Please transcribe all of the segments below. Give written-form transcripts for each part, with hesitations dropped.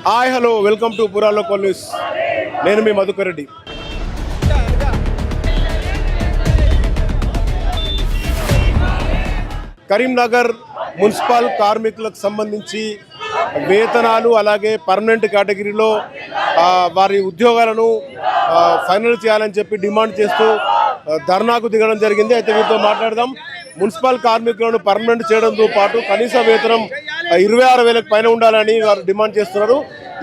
Hi hello welcome to పురా local news. నేను మీ Madhukar Reddy. Karimnagar municipal కార్మికులకు సంబంధించి వేతనాలు అలాగే పర్మనెంట్ కేటగిరీలో వారి ఉద్యోగాలను ఫైనల్ చేయాలని చెప్పి డిమాండ్ చేస్తూ ధర్నాకు దిగడం జరిగింది. అయితే వీరితో మాట్లాడదాం. మున్సిపల్ కార్మికులను పర్మనెంట్ చేయడంతో పాటు కనీస వేతనం 26,000 పైన ఉండాలని వారు డిమాండ్ చేస్తున్నారు.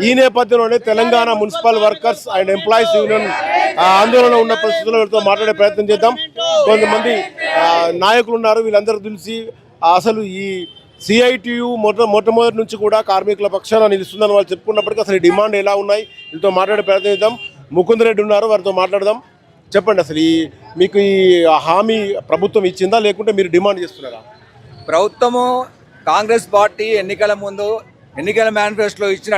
ఈ నేపథ్యంలోనే Telangana municipal workers and employees union ఆందోళన ఉన్న పరిస్థితుల్లో వీరితో మాట్లాడే ప్రయత్నం చేద్దాం. కొంతమంది నాయకులు ఉన్నారు. వీళ్ళందరూ తెలిసి అసలు ఈ సిఐటియు మొట్టమొదటి నుంచి కూడా కార్మికుల పక్షాన నిలుస్తుందని వాళ్ళు చెప్పుకున్నప్పటికీ అసలు ఈ డిమాండ్ ఎలా ఉన్నాయి వీళ్ళతో మాట్లాడే ప్రయత్నం చేద్దాం. ముకుంద్ రెడ్డి ఉన్నారు, వారితో మాట్లాడదాం. చెప్పండి, అసలు మీకు ఈ హామీ ప్రభుత్వం ఇచ్చిందా లేకుంటే మీరు డిమాండ్ చేస్తున్నారా? ప్రభుత్వము కాంగ్రెస్ పార్టీ ఎన్నికల ముందు ఎన్నికల మేనిఫెస్టోలో ఇచ్చిన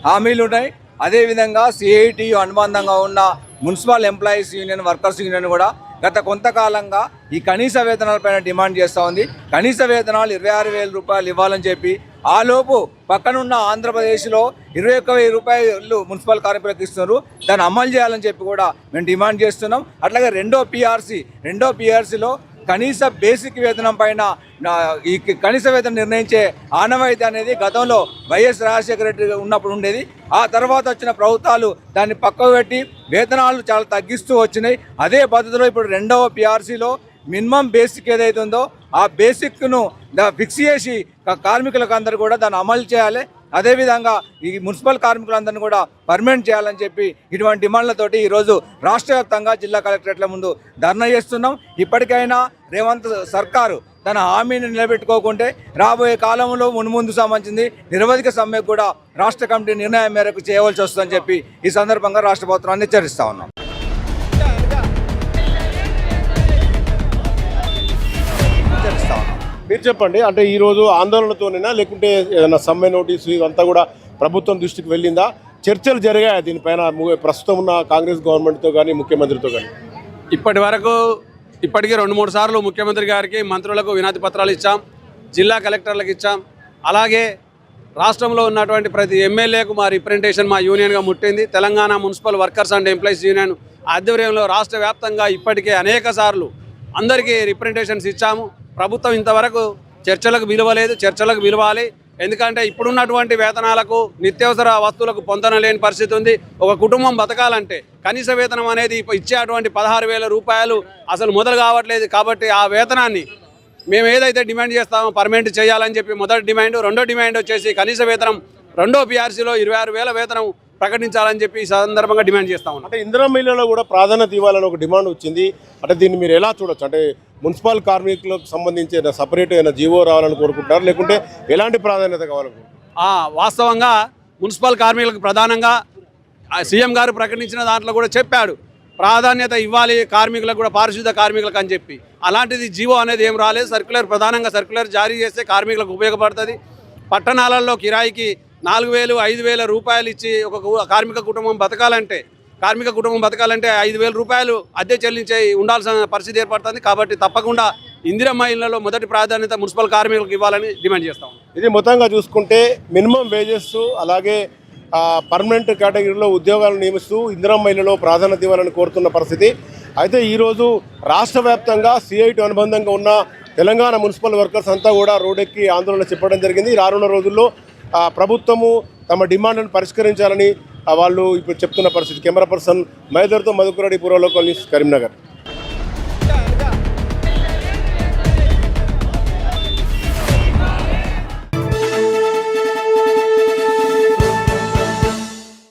హామీలు ఉన్నాయి. అదేవిధంగా సిఐటియు అనుబంధంగా ఉన్న municipal employees union, workers union కూడా గత కొంతకాలంగా ఈ కనీస వేతనాలపైన డిమాండ్ చేస్తూ ఉంది. కనీస వేతనాలు 26,000 రూపాయలు ఇవ్వాలని చెప్పి, ఆలోపు పక్కనున్న ఆంధ్రప్రదేశ్లో 21,000 రూపాయలు మున్సిపల్ కార్మికులకు ఇస్తున్నారు. దాన్ని అమలు చేయాలని చెప్పి కూడా మేము డిమాండ్ చేస్తున్నాం. అట్లాగే రెండో పిఆర్సీలో కనీస బేసిక్ వేతనం పైన ఈ కనీస వేతనం నిర్ణయించే ఆనవాయితీ అనేది గతంలో వైఎస్ రాజశేఖర రెడ్డి ఉన్నప్పుడు ఉండేది. ఆ తర్వాత వచ్చిన ప్రభుత్వాలు దాన్ని పక్కకు పెట్టి వేతనాలు చాలా తగ్గిస్తూ వచ్చినాయి. అదే పద్ధతిలో ఇప్పుడు రెండవ పిఆర్సీలో మినిమం బేసిక్ ఏదైతే ఉందో ఆ బేసిక్ను ఫిక్స్ చేసి కార్మికులకు అందరూ కూడా దాన్ని అమలు చేయాలి. అదేవిధంగా ఈ మున్సిపల్ కార్మికులందరినీ కూడా పర్మనెంట్ చేయాలని చెప్పి ఇటువంటి డిమాండ్లతోటి ఈరోజు రాష్ట్ర వ్యాప్తంగా జిల్లా కలెక్టరేట్ల ముందు ధర్నా చేస్తున్నాం. ఇప్పటికైనా రేవంత్ సర్కారు తన హామీని నిలబెట్టుకోకుంటే రాబోయే కాలంలో మున్ముందు సంబంధించింది నిరవధిక సమ్మెకు కూడా రాష్ట్ర కమిటీ నిర్ణయం మేరకు చేయవలసి వస్తుందని చెప్పి ఈ సందర్భంగా రాష్ట్ర ప్రభుత్వాన్ని హెచ్చరిస్తా ఉన్నాం. మీరు చెప్పండి, అంటే ఈరోజు ఆందోళనతోనేనా లేకుంటే ఏదైనా సమ్మె నోటీసు ఇదంతా కూడా ప్రభుత్వం దృష్టికి వెళ్ళిందా? చర్చలు జరిగాయా దీనిపైన ప్రస్తుతం ఉన్న కాంగ్రెస్ గవర్నమెంట్తో కానీ ముఖ్యమంత్రితో కానీ? ఇప్పటికీ 2-3 సార్లు ముఖ్యమంత్రి గారికి, మంత్రులకు వినతి పత్రాలు ఇచ్చాం, జిల్లా కలెక్టర్లకు ఇచ్చాం. అలాగే రాష్ట్రంలో ఉన్నటువంటి ప్రతి ఎమ్మెల్యేకు మా రిప్రజెంటేషన్ మా యూనియన్గా ముట్టింది. Telangana municipal workers and employees union ఆధ్వర్యంలో రాష్ట్ర వ్యాప్తంగా ఇప్పటికే అనేక సార్లు అందరికీ రిప్రజెంటేషన్స్ ఇచ్చాము. ప్రభుత్వం ఇంతవరకు చర్చలకు విలువలేదు, చర్చలకు విలువాలి. ఎందుకంటే ఇప్పుడున్నటువంటి వేతనాలకు, నిత్యావసర వస్తువులకు పొందన లేని పరిస్థితి ఉంది. ఒక కుటుంబం బతకాలంటే కనీస వేతనం అనేది ఇచ్చేటువంటి 16,000 రూపాయలు అసలు మొదలు కావట్లేదు. కాబట్టి ఆ వేతనాన్ని మేము ఏదైతే డిమాండ్ చేస్తామో పర్మనెంట్ చేయాలని చెప్పి మొదటి డిమాండ్. రెండో డిమాండ్ వచ్చేసి కనీస వేతనం రెండో పిఆర్సీలో 26,000 వేతనం ప్రకటించాలని చెప్పి ఈ సందర్భంగా డిమాండ్ చేస్తా ఉన్నాం. అంటే ఇందిరా మిల్లులో కూడా ప్రాధాన్యత ఇవ్వాలని ఒక డిమాండ్ వచ్చింది. అంటే దీన్ని మీరు ఎలా చూడొచ్చు? అంటే మున్సిపల్ కార్మికులకు సంబంధించి సపరేట్ అయిన జీవో రావాలని కోరుకుంటారు లేకుంటే ఎలాంటి ప్రాధాన్యత కావాలనుకుంటారు? వాస్తవంగా మున్సిపల్ కార్మికులకు ప్రధానంగా సీఎం గారు ప్రకటించిన దాంట్లో కూడా చెప్పాడు, ప్రాధాన్యత ఇవ్వాలి కార్మికులకు కూడా, పారిశుద్ధ కార్మికులకు అని చెప్పి. అలాంటిది జీవో అనేది ఏం రాలేదు. ప్రధానంగా సర్క్యులర్ జారీ చేస్తే కార్మికులకు ఉపయోగపడుతుంది. పట్టణాలలో కిరాయికి 4,000, 5,000 రూపాయలు ఇచ్చి ఒక కార్మిక కుటుంబం బతకాలంటే 5,000 రూపాయలు అద్దె చెల్లించే ఉండాల్సిన పరిస్థితి ఏర్పడుతుంది. కాబట్టి తప్పకుండా ఇందిరమ్మ ఇళ్లలో మొదటి ప్రాధాన్యత మున్సిపల్ కార్మికులకు ఇవ్వాలని డిమాండ్ చేస్తాం. ఇది మొత్తంగా చూసుకుంటే మినిమం వేజెస్ అలాగే పర్మనెంట్ కేటగిరీలో ఉద్యోగాలను నియమిస్తూ ఇందిరమ్మ ఇళ్లలో ప్రాధాన్యత ఇవ్వాలని కోరుతున్న పరిస్థితి. అయితే ఈరోజు రాష్ట్ర వ్యాప్తంగా సిఐటి అనుబంధంగా ఉన్న తెలంగాణ మున్సిపల్ వర్కర్స్ అంతా కూడా రోడ్డెక్కి ఆందోళన చెప్పడం జరిగింది. రానున్న రోజుల్లో ప్రభుత్వము తమ డిమాండ్లను పరిష్కరించాలని వాళ్ళు ఇప్పుడు చెప్తున్న పరిస్థితి. కెమెరా పర్సన్ మహేందర్తో మధుకర్ రెడ్డి, పురా లోకల్ న్యూస్, కరీంనగర్.